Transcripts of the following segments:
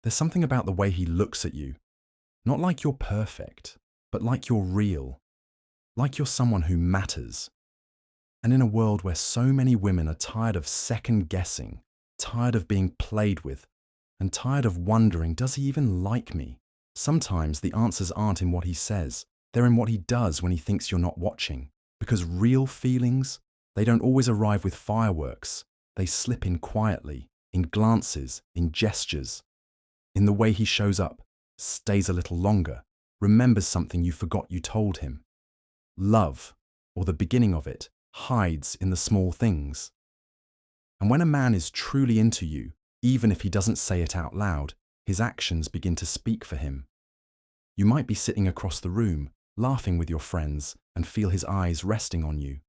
There's something about the way he looks at you, not like you're perfect, but like you're real, like you're someone who matters. And in a world where so many women are tired of second guessing, tired of being played with, and tired of wondering, does he even like me? Sometimes the answers aren't in what he says, they're in what he does when he thinks you're not watching. Because real feelings, they don't always arrive with fireworks. They slip in quietly, in glances, in gestures, in the way he shows up, stays a little longer, remembers something you forgot you told him. Love, or the beginning of it, hides in the small things. And when a man is truly into you, even if he doesn't say it out loud, his actions begin to speak for him. You might be sitting across the room, laughing with your friends, and feel his eyes resting on you.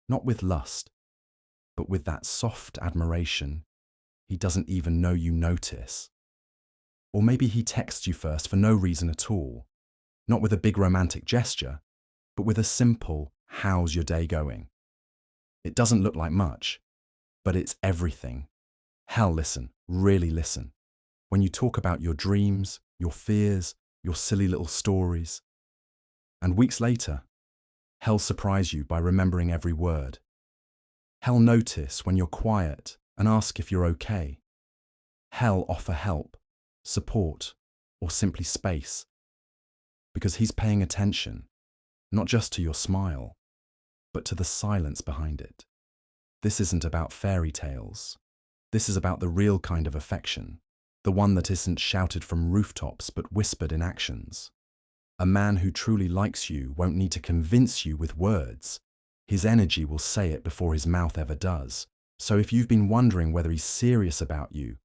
Not with lust, but with that soft admiration he doesn't even know you notice. Or maybe he texts you first for no reason at all, not with a big romantic gesture, but with a simple, "How's your day going?" It doesn't look like much, but it's everything. Hell, listen, really listen. When you talk about your dreams, your fears, your silly little stories. And weeks later, he'll surprise you by remembering every word. He'll notice when you're quiet and ask if you're okay. He'll offer help, support, or simply space. Because he's paying attention, not just to your smile, but to the silence behind it. This isn't about fairy tales. This is about the real kind of affection, the one that isn't shouted from rooftops but whispered in actions. A man who truly likes you won't need to convince you with words. His energy will say it before his mouth ever does. So if you've been wondering whether he's serious about you,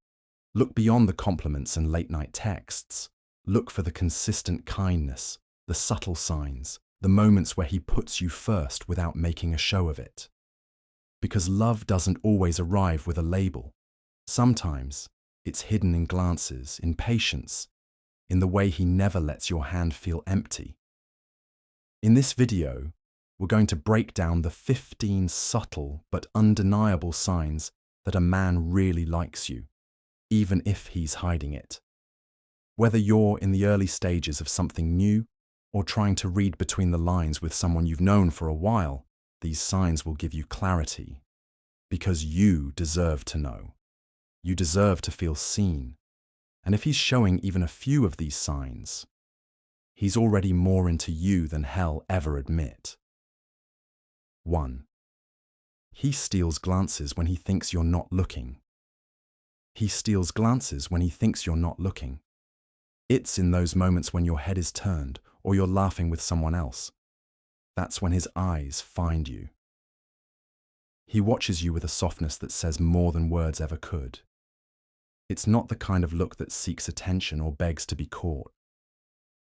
look beyond the compliments and late-night texts. Look for the consistent kindness, the subtle signs, the moments where he puts you first without making a show of it. Because love doesn't always arrive with a label. Sometimes it's hidden in glances, in patience, in the way he never lets your hand feel empty. In this video, we're going to break down the 15 subtle but undeniable signs that a man really likes you, even if he's hiding it. Whether you're in the early stages of something new or trying to read between the lines with someone you've known for a while, these signs will give you clarity. Because you deserve to know. You deserve to feel seen. And if he's showing even a few of these signs, he's already more into you than he'll ever admit. 1. He steals glances when he thinks you're not looking. He steals glances when he thinks you're not looking. It's in those moments when your head is turned or you're laughing with someone else. That's when his eyes find you. He watches you with a softness that says more than words ever could. It's not the kind of look that seeks attention or begs to be caught.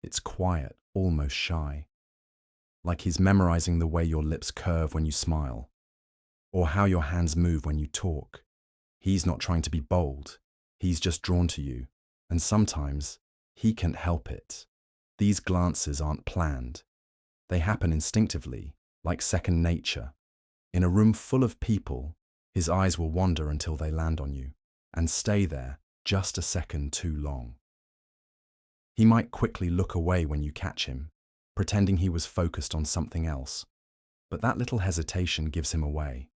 It's quiet, almost shy. Like he's memorizing the way your lips curve when you smile, or how your hands move when you talk. He's not trying to be bold. He's just drawn to you, and sometimes he can't help it. These glances aren't planned. They happen instinctively, like second nature. In a room full of people, his eyes will wander until they land on you, and stay there just a second too long. He might quickly look away when you catch him, pretending he was focused on something else, but that little hesitation gives him away.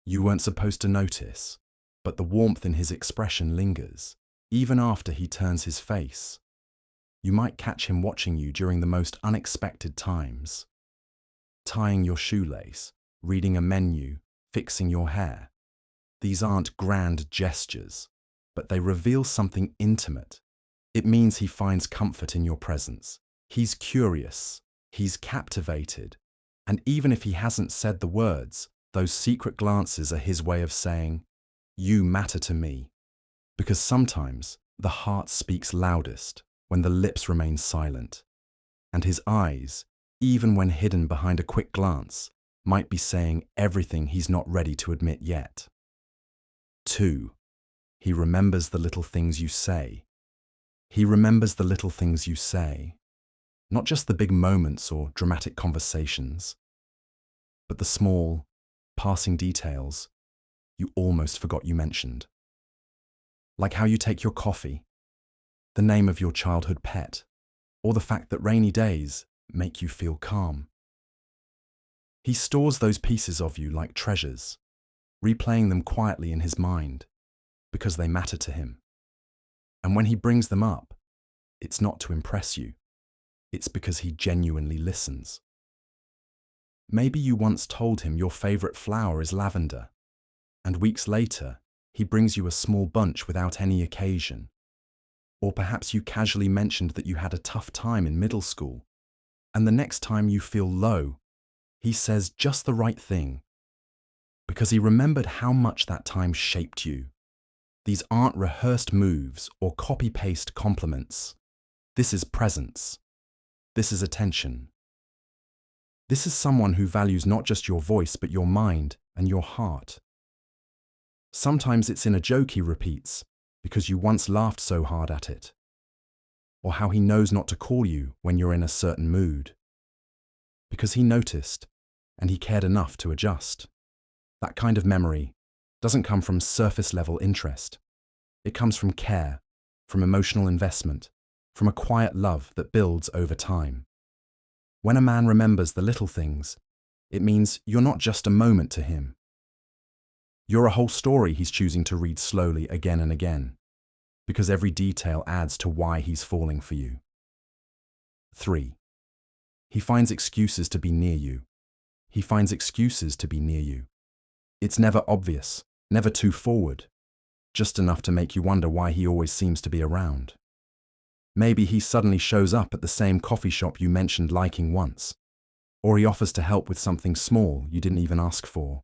You weren't supposed to notice, but the warmth in his expression lingers, even after he turns his face. You might catch him watching you during the most unexpected times. Tying your shoelace, reading a menu, fixing your hair. These aren't grand gestures, but they reveal something intimate. It means he finds comfort in your presence. He's curious, he's captivated, and even if he hasn't said the words, those secret glances are his way of saying, "You matter to me." Because sometimes the heart speaks loudest when the lips remain silent, and his eyes, even when hidden behind a quick glance, might be saying everything he's not ready to admit yet. 2. He remembers the little things you say. He remembers the little things you say. Not just the big moments or dramatic conversations, but the small, passing details you almost forgot you mentioned. Like how you take your coffee, the name of your childhood pet, or the fact that rainy days make you feel calm. He stores those pieces of you like treasures, replaying them quietly in his mind because they matter to him. And when he brings them up, it's not to impress you. It's because he genuinely listens. Maybe you once told him your favorite flower is lavender, and weeks later, he brings you a small bunch without any occasion. Or perhaps you casually mentioned that you had a tough time in middle school, and the next time you feel low, he says just the right thing, because he remembered how much that time shaped you. These aren't rehearsed moves or copy-paste compliments. This is presence. This is attention. This is someone who values not just your voice, but your mind and your heart. Sometimes it's in a joke he repeats, because you once laughed so hard at it. Or how he knows not to call you when you're in a certain mood. Because he noticed, and he cared enough to adjust. That kind of memory doesn't come from surface-level interest. It comes from care, from emotional investment, from a quiet love that builds over time. When a man remembers the little things, it means you're not just a moment to him. You're a whole story he's choosing to read slowly again and again, because every detail adds to why he's falling for you. 3. He finds excuses to be near you. He finds excuses to be near you. It's never obvious, never too forward, just enough to make you wonder why he always seems to be around. Maybe he suddenly shows up at the same coffee shop you mentioned liking once, or he offers to help with something small you didn't even ask for.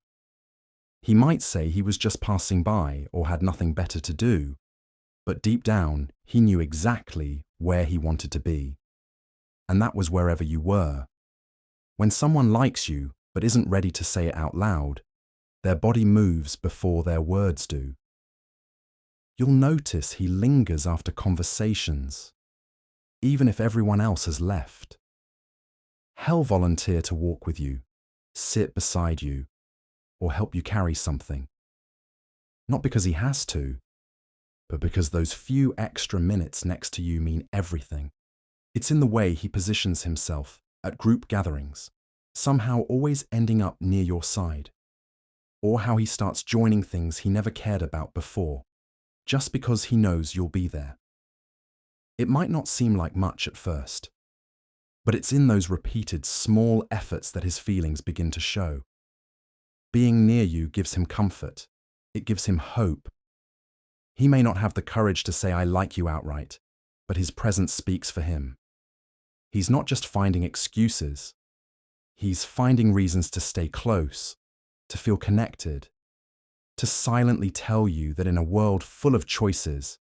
He might say he was just passing by or had nothing better to do, but deep down, he knew exactly where he wanted to be. And that was wherever you were. When someone likes you but isn't ready to say it out loud, their body moves before their words do. You'll notice he lingers after conversations, even if everyone else has left. He'll volunteer to walk with you, sit beside you, or help you carry something. Not because he has to, but because those few extra minutes next to you mean everything. It's in the way he positions himself at group gatherings, somehow always ending up near your side, or how he starts joining things he never cared about before, just because he knows you'll be there. It might not seem like much at first, but it's in those repeated small efforts that his feelings begin to show. Being near you gives him comfort. It gives him hope. He may not have the courage to say, "I like you" outright, but his presence speaks for him. He's not just finding excuses. He's finding reasons to stay close, to feel connected, to silently tell you that in a world full of choices,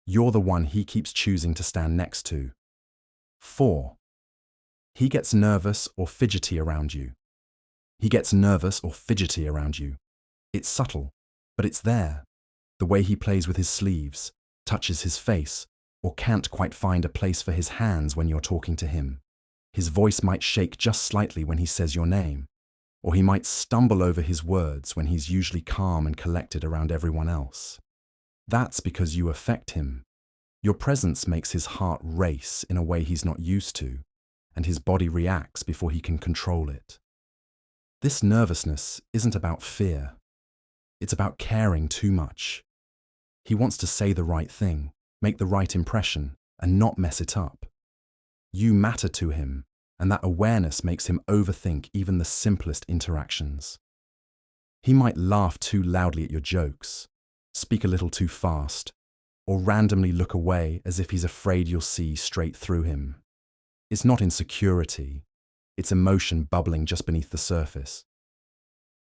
you're the one he keeps choosing to stand next to. 4. He gets nervous or fidgety around you. He gets nervous or fidgety around you. It's subtle, but it's there. The way he plays with his sleeves, touches his face, or can't quite find a place for his hands when you're talking to him. His voice might shake just slightly when he says your name, or he might stumble over his words when he's usually calm and collected around everyone else. That's because you affect him. Your presence makes his heart race in a way he's not used to, and his body reacts before he can control it. This nervousness isn't about fear. It's about caring too much. He wants to say the right thing, make the right impression, and not mess it up. You matter to him, and that awareness makes him overthink even the simplest interactions. He might laugh too loudly at your jokes, speak a little too fast, or randomly look away as if he's afraid you'll see straight through him. It's not insecurity, it's emotion bubbling just beneath the surface.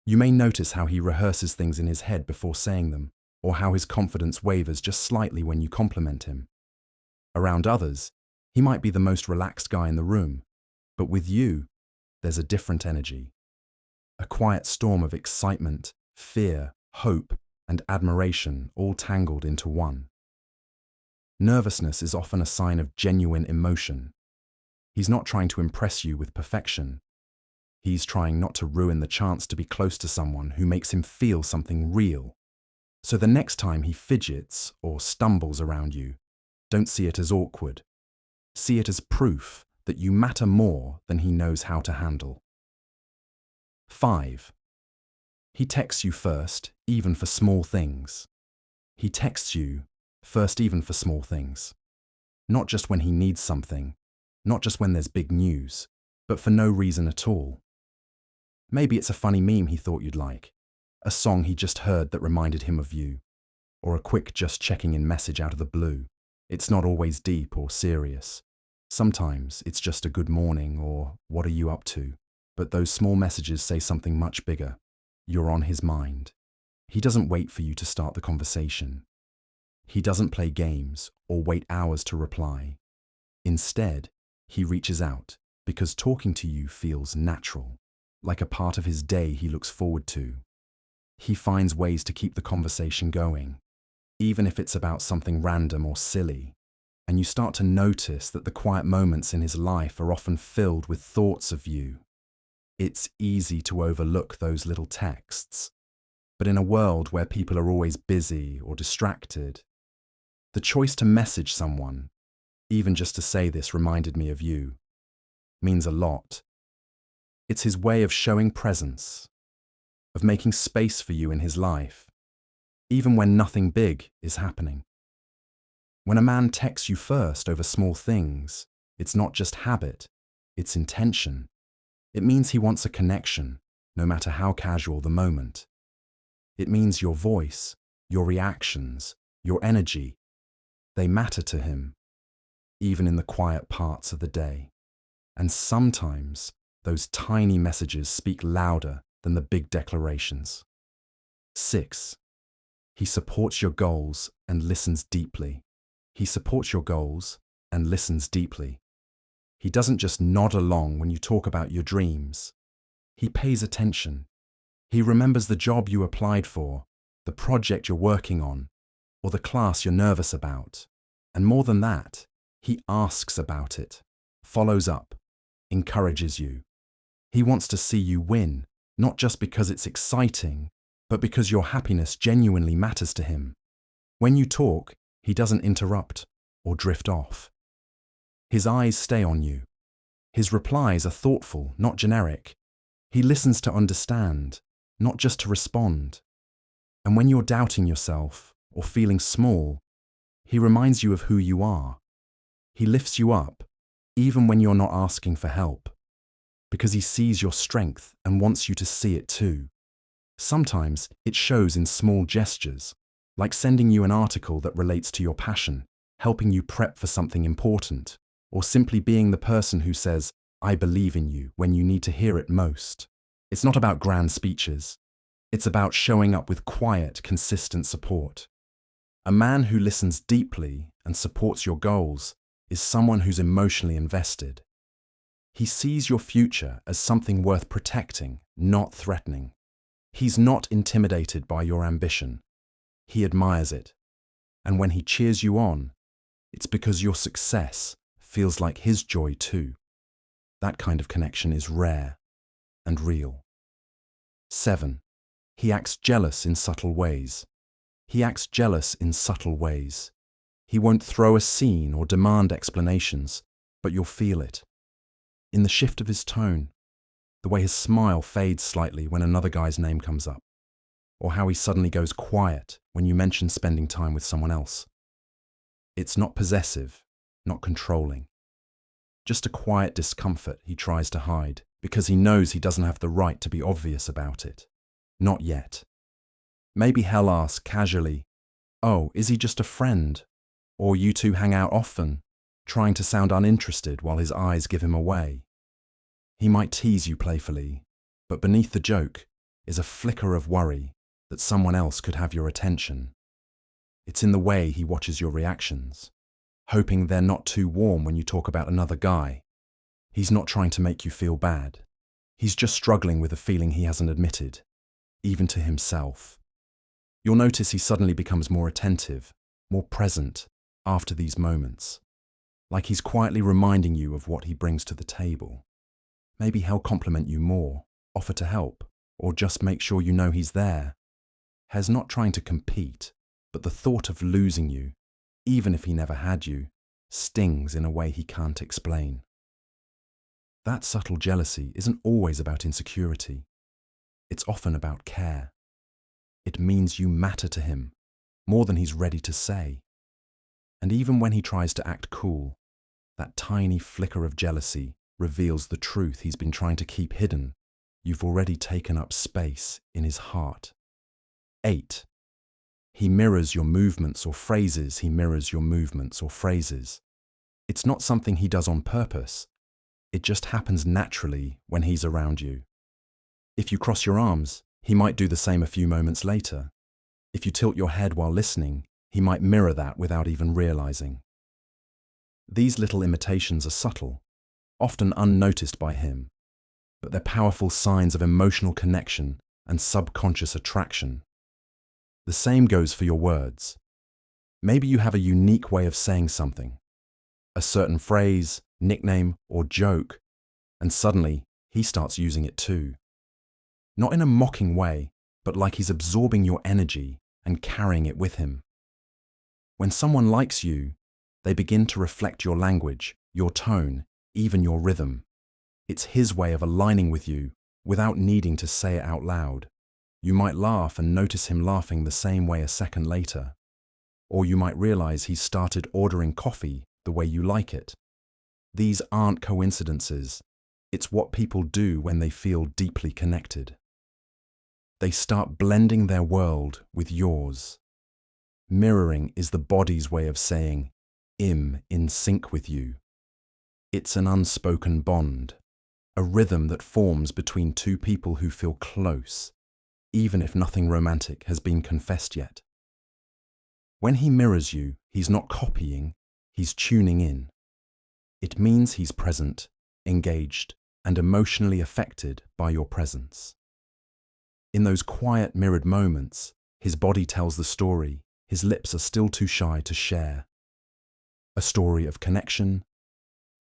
You may notice how he rehearses things in his head before saying them, or how his confidence wavers just slightly when you compliment him. Around others, he might be the most relaxed guy in the room, but with you, there's a different energy. A quiet storm of excitement, fear, hope, and admiration all tangled into one. Nervousness is often a sign of genuine emotion. He's not trying to impress you with perfection. He's trying not to ruin the chance to be close to someone who makes him feel something real. So the next time he fidgets or stumbles around you, Don't see it as awkward. See it as proof that you matter more than he knows how to handle. 5. He texts you first, even for small things. He texts you first even for small things. Not just when he needs something, not just when there's big news, but for no reason at all. Maybe it's a funny meme he thought you'd like, a song he just heard that reminded him of you, or a quick just checking in message out of the blue. It's not always deep or serious. Sometimes it's just a good morning or what are you up to? But those small messages say something much bigger. You're on his mind. He doesn't wait for you to start the conversation. He doesn't play games or wait hours to reply. Instead, he reaches out because talking to you feels natural, like a part of his day he looks forward to. He finds ways to keep the conversation going, even if it's about something random or silly, and you start to notice that the quiet moments in his life are often filled with thoughts of you. It's easy to overlook those little texts, but in a world where people are always busy or distracted, the choice to message someone, even just to say this reminded me of you, means a lot. It's his way of showing presence, of making space for you in his life, even when nothing big is happening. When a man texts you first over small things, it's not just habit, it's intention. It means he wants a connection, no matter how casual the moment. It means your voice, your reactions, your energy, they matter to him, even in the quiet parts of the day. And sometimes those tiny messages speak louder than the big declarations. 6. He supports your goals and listens deeply. He supports your goals and listens deeply. He doesn't just nod along when you talk about your dreams. He pays attention. He remembers the job you applied for, the project you're working on, or the class you're nervous about. And more than that, he asks about it, follows up, encourages you. He wants to see you win, not just because it's exciting, but because your happiness genuinely matters to him. When you talk, he doesn't interrupt or drift off. His eyes stay on you. His replies are thoughtful, not generic. He listens to understand, not just to respond. And when you're doubting yourself or feeling small, he reminds you of who you are. He lifts you up, even when you're not asking for help, because he sees your strength and wants you to see it too. Sometimes it shows in small gestures, like sending you an article that relates to your passion, helping you prep for something important, or simply being the person who says, "I believe in you," when you need to hear it most. It's not about grand speeches. It's about showing up with quiet, consistent support. A man who listens deeply and supports your goals is someone who's emotionally invested. He sees your future as something worth protecting, not threatening. He's not intimidated by your ambition. He admires it. And when he cheers you on, it's because your success feels like his joy too. That kind of connection is rare and real. 7. He acts jealous in subtle ways. He acts jealous in subtle ways. He won't throw a scene or demand explanations, but you'll feel it. In the shift of his tone, the way his smile fades slightly when another guy's name comes up, or how he suddenly goes quiet when you mention spending time with someone else. It's not possessive, not controlling. Just a quiet discomfort he tries to hide because he knows he doesn't have the right to be obvious about it. Not yet. Maybe he'll ask casually, "Oh, is he just a friend? Or you two hang out often?" trying to sound uninterested while his eyes give him away. He might tease you playfully, but beneath the joke is a flicker of worry that someone else could have your attention. It's in the way he watches your reactions, hoping they're not too warm when you talk about another guy. He's not trying to make you feel bad. He's just struggling with a feeling he hasn't admitted, even to himself. You'll notice he suddenly becomes more attentive, more present after these moments, like he's quietly reminding you of what he brings to the table. Maybe he'll compliment you more, offer to help, or just make sure you know he's there. He's not trying to compete, but the thought of losing you even if he never had you, stings in a way he can't explain. That subtle jealousy isn't always about insecurity. It's often about care. It means you matter to him more than he's ready to say. And even when he tries to act cool, that tiny flicker of jealousy reveals the truth he's been trying to keep hidden. You've already taken up space in his heart. 8. He mirrors your movements or phrases. He mirrors your movements or phrases. It's not something he does on purpose. It just happens naturally when he's around you. If you cross your arms, he might do the same a few moments later. If you tilt your head while listening, he might mirror that without even realizing. These little imitations are subtle, often unnoticed by him, but they're powerful signs of emotional connection and subconscious attraction. The same goes for your words. Maybe you have a unique way of saying something, a certain phrase, nickname, or joke, and suddenly he starts using it too. Not in a mocking way, but like he's absorbing your energy and carrying it with him. When someone likes you, they begin to reflect your language, your tone, even your rhythm. It's his way of aligning with you without needing to say it out loud. You might laugh and notice him laughing the same way a second later. Or you might realize he's started ordering coffee the way you like it. These aren't coincidences. It's what people do when they feel deeply connected. They start blending their world with yours. Mirroring is the body's way of saying, I'm in sync with you. It's an unspoken bond, a rhythm that forms between two people who feel close, even if nothing romantic has been confessed yet. When he mirrors you, he's not copying, he's tuning in. It means he's present, engaged, and emotionally affected by your presence. In those quiet mirrored moments, his body tells the story his lips are still too shy to share. A story of connection,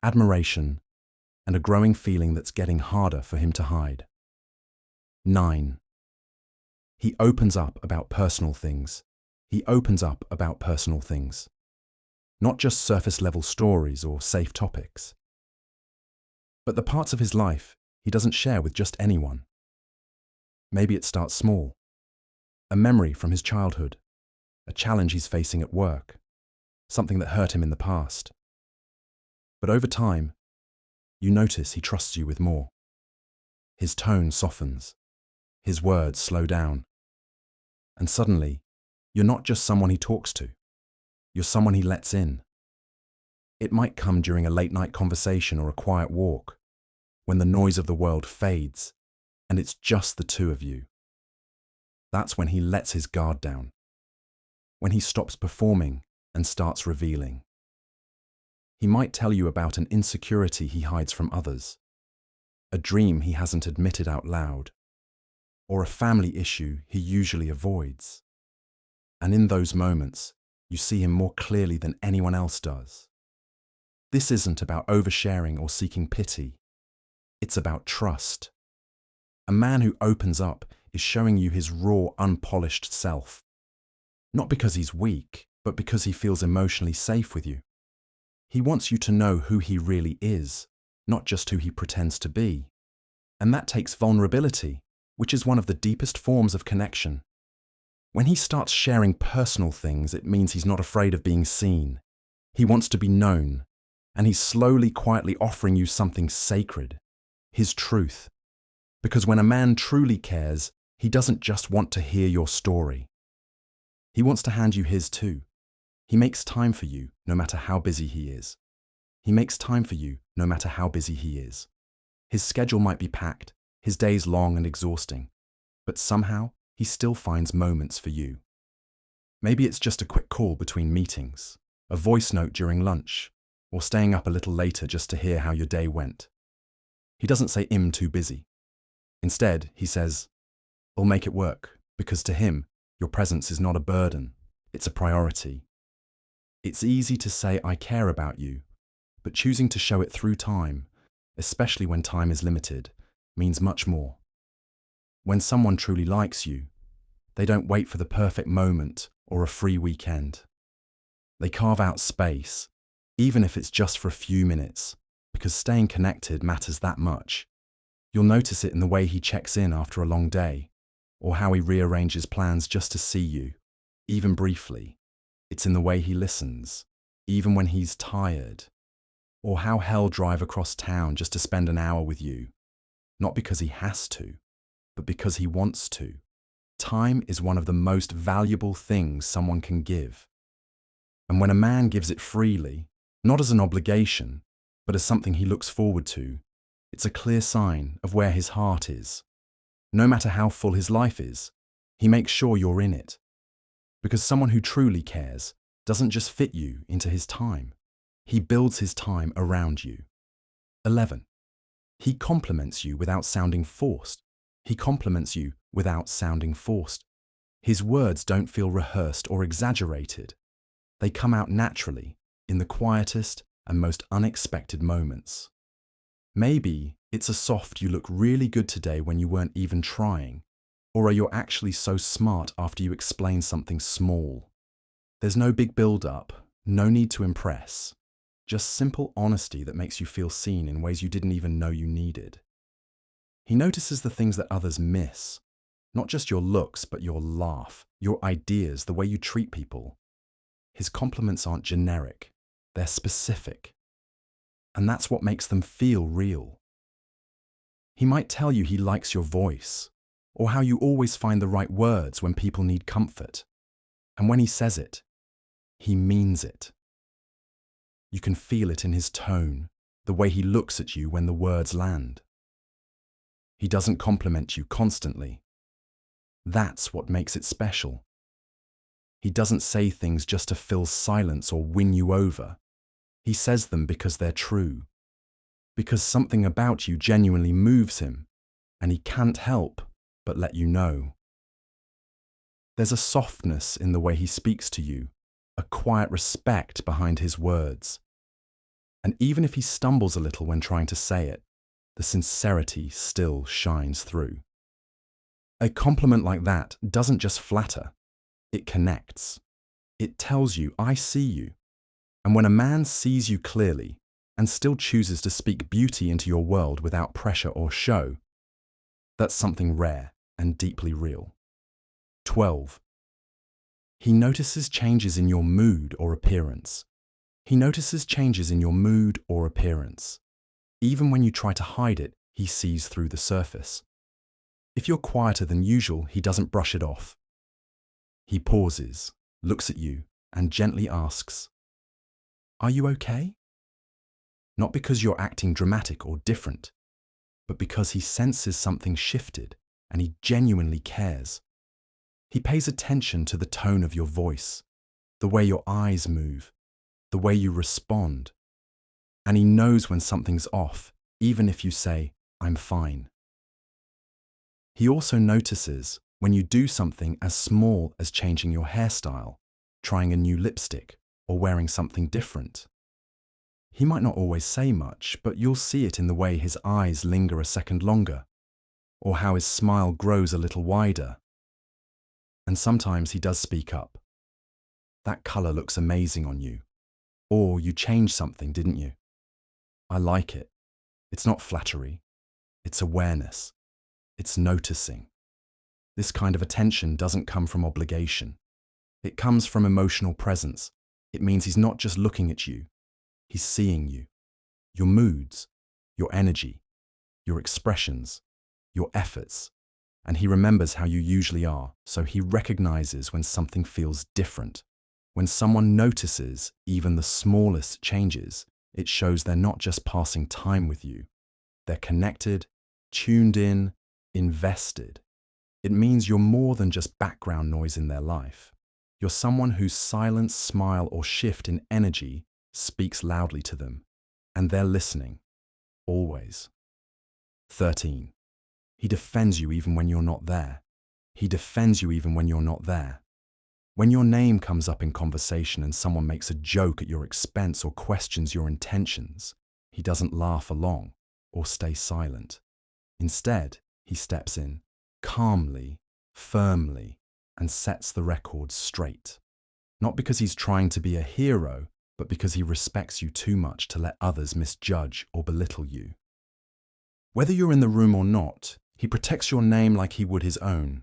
admiration, and a growing feeling that's getting harder for him to hide. 9. He opens up about personal things. He opens up about personal things. Not just surface-level stories or safe topics, but the parts of his life he doesn't share with just anyone. Maybe it starts small. A memory from his childhood, a challenge he's facing at work, something that hurt him in the past. But over time, you notice he trusts you with more. His tone softens, his words slow down, and suddenly, you're not just someone he talks to, you're someone he lets in. It might come during a late-night conversation or a quiet walk, when the noise of the world fades, and it's just the two of you. That's when he lets his guard down, when he stops performing and starts revealing. He might tell you about an insecurity he hides from others, a dream he hasn't admitted out loud, or a family issue he usually avoids. And in those moments, you see him more clearly than anyone else does. This isn't about oversharing or seeking pity. It's about trust. A man who opens up is showing you his raw, unpolished self. Not because he's weak, but because he feels emotionally safe with you. He wants you to know who he really is, not just who he pretends to be. And that takes vulnerability, which is one of the deepest forms of connection. When he starts sharing personal things, it means he's not afraid of being seen. He wants to be known, and he's slowly, quietly offering you something sacred, his truth. Because when a man truly cares, he doesn't just want to hear your story. He wants to hand you his too. He makes time for you, no matter how busy he is. He makes time for you, no matter how busy he is. His schedule might be packed, his days long and exhausting, but somehow he still finds moments for you. Maybe it's just a quick call between meetings, a voice note during lunch, or staying up a little later just to hear how your day went. He doesn't say, I'm too busy. Instead, he says, I'll make it work, because to him, your presence is not a burden, it's a priority. It's easy to say, I care about you, but choosing to show it through time, especially when time is limited, means much more. When someone truly likes you, they don't wait for the perfect moment or a free weekend. They carve out space, even if it's just for a few minutes, because staying connected matters that much. You'll notice it in the way he checks in after a long day, or how he rearranges plans just to see you, even briefly. It's in the way he listens, even when he's tired, or how he'll drive across town just to spend an hour with you, not because he has to, but because he wants to. Time is one of the most valuable things someone can give. And when a man gives it freely, not as an obligation, but as something he looks forward to, it's a clear sign of where his heart is. No matter how full his life is, he makes sure you're in it. Because someone who truly cares doesn't just fit you into his time. He builds his time around you. 11. He compliments you without sounding forced. He compliments you without sounding forced. His words don't feel rehearsed or exaggerated. They come out naturally in the quietest and most unexpected moments. Maybe it's a soft "you look really good today" when you weren't even trying, or you're actually so smart after you explain something small. There's no big build-up, no need to impress, just simple honesty that makes you feel seen in ways you didn't even know you needed. He notices the things that others miss, not just your looks, but your laugh, your ideas, the way you treat people. His compliments aren't generic, they're specific. And that's what makes them feel real. He might tell you he likes your voice, or how you always find the right words when people need comfort. And when he says it, he means it. You can feel it in his tone, the way he looks at you when the words land. He doesn't compliment you constantly. That's what makes it special. He doesn't say things just to fill silence or win you over. He says them because they're true, because something about you genuinely moves him, and he can't help but let you know. There's a softness in the way he speaks to you, a quiet respect behind his words. And even if he stumbles a little when trying to say it, the sincerity still shines through. A compliment like that doesn't just flatter, it connects. It tells you, "I see you." And when a man sees you clearly and still chooses to speak beauty into your world without pressure or show, that's something rare and deeply real. 12. He notices changes in your mood or appearance. He notices changes in your mood or appearance. Even when you try to hide it, he sees through the surface. If you're quieter than usual, he doesn't brush it off. He pauses, looks at you, and gently asks, "Are you okay?" Not because you're acting dramatic or different, but because he senses something shifted and he genuinely cares. He pays attention to the tone of your voice, the way your eyes move, the way you respond. And he knows when something's off, even if you say, "I'm fine." He also notices when you do something as small as changing your hairstyle, trying a new lipstick, or wearing something different. He might not always say much, but you'll see it in the way his eyes linger a second longer, or how his smile grows a little wider. And sometimes he does speak up. "That colour looks amazing on you." Or, "You changed something, didn't you?" "I like it." It's not flattery. It's awareness. It's noticing. This kind of attention doesn't come from obligation. It comes from emotional presence. It means he's not just looking at you. He's seeing you. Your moods, your energy, your expressions, your efforts. And he remembers how you usually are, so he recognizes when something feels different. When someone notices even the smallest changes, it shows they're not just passing time with you. They're connected, tuned in, invested. It means you're more than just background noise in their life. You're someone whose silence, smile, or shift in energy speaks loudly to them, and they're listening, always. 13. He defends you even when you're not there. He defends you even when you're not there. When your name comes up in conversation and someone makes a joke at your expense or questions your intentions, he doesn't laugh along or stay silent. Instead, he steps in, calmly, firmly, and sets the record straight. Not because he's trying to be a hero, but because he respects you too much to let others misjudge or belittle you. Whether you're in the room or not, he protects your name like he would his own.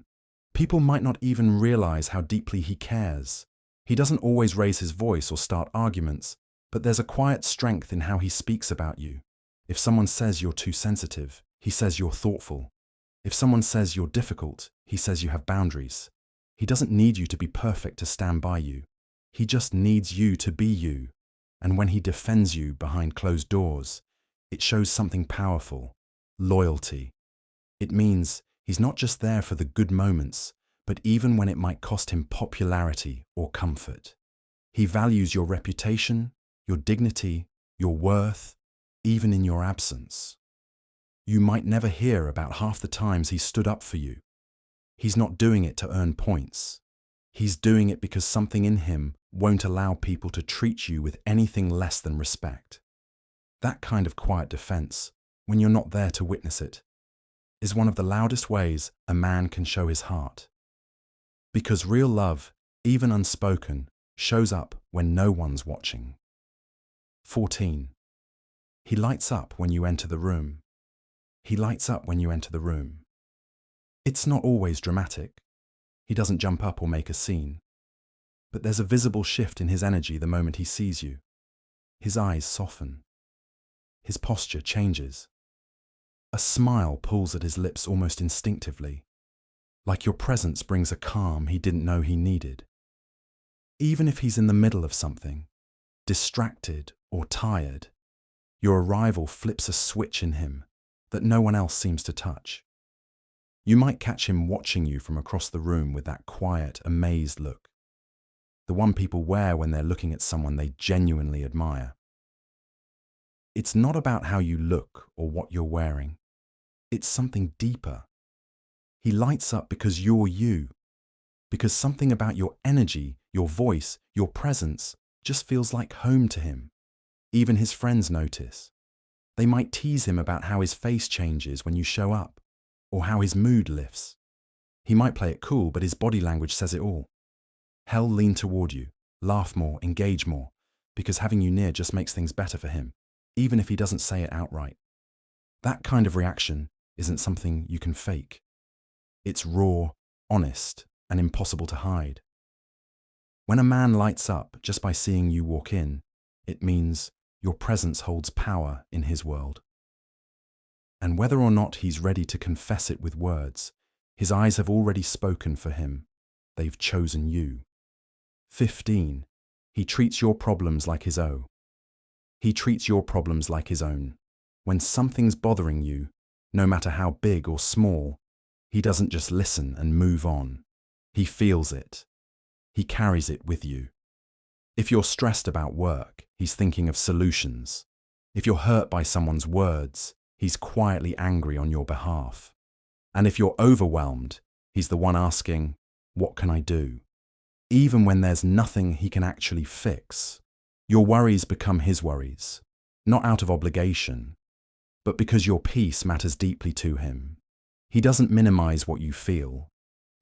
People might not even realize how deeply he cares. He doesn't always raise his voice or start arguments, but there's a quiet strength in how he speaks about you. If someone says you're too sensitive, he says you're thoughtful. If someone says you're difficult, he says you have boundaries. He doesn't need you to be perfect to stand by you. He just needs you to be you. And when he defends you behind closed doors, it shows something powerful: loyalty. It means he's not just there for the good moments, but even when it might cost him popularity or comfort. He values your reputation, your dignity, your worth, even in your absence. You might never hear about half the times he stood up for you. He's not doing it to earn points. He's doing it because something in him won't allow people to treat you with anything less than respect. That kind of quiet defense, when you're not there to witness it, is one of the loudest ways a man can show his heart. Because real love, even unspoken, shows up when no one's watching. 14. He lights up when you enter the room. He lights up when you enter the room. It's not always dramatic. He doesn't jump up or make a scene. But there's a visible shift in his energy the moment he sees you. His eyes soften. His posture changes. A smile pulls at his lips almost instinctively, like your presence brings a calm he didn't know he needed. Even if he's in the middle of something, distracted or tired, your arrival flips a switch in him that no one else seems to touch. You might catch him watching you from across the room with that quiet, amazed look, the one people wear when they're looking at someone they genuinely admire. It's not about how you look or what you're wearing. It's something deeper. He lights up because you're you, because something about your energy, your voice, your presence just feels like home to him. Even his friends notice. They might tease him about how his face changes when you show up, or how his mood lifts. He might play it cool, but his body language says it all. He'll lean toward you, laugh more, engage more, because having you near just makes things better for him, even if he doesn't say it outright. That kind of reaction isn't something you can fake. It's raw, honest, and impossible to hide. When a man lights up just by seeing you walk in, it means your presence holds power in his world. And whether or not he's ready to confess it with words, his eyes have already spoken for him. They've chosen you. 15. He treats your problems like his own. He treats your problems like his own. When something's bothering you, no matter how big or small, he doesn't just listen and move on. He feels it. He carries it with you. If you're stressed about work, he's thinking of solutions. If you're hurt by someone's words, he's quietly angry on your behalf. And if you're overwhelmed, he's the one asking, "What can I do?" Even when there's nothing he can actually fix, your worries become his worries, not out of obligation, but because your peace matters deeply to him. He doesn't minimize what you feel.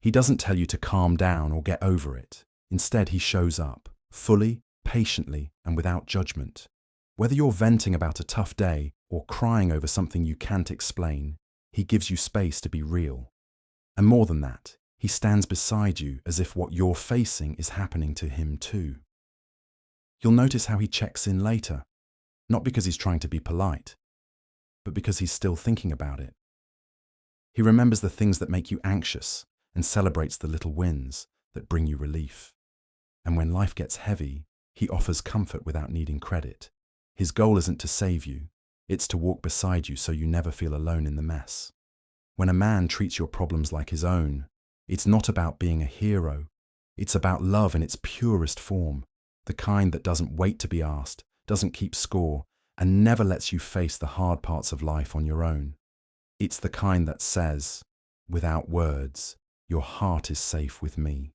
He doesn't tell you to calm down or get over it. Instead, he shows up, fully, patiently, and without judgment. Whether you're venting about a tough day or crying over something you can't explain, he gives you space to be real. And more than that, he stands beside you as if what you're facing is happening to him too. You'll notice how he checks in later, not because he's trying to be polite, but because he's still thinking about it. He remembers the things that make you anxious and celebrates the little wins that bring you relief. And when life gets heavy, he offers comfort without needing credit. His goal isn't to save you, it's to walk beside you so you never feel alone in the mess. When a man treats your problems like his own, it's not about being a hero. It's about love in its purest form, the kind that doesn't wait to be asked, doesn't keep score, and never lets you face the hard parts of life on your own. It's the kind that says, without words, your heart is safe with me.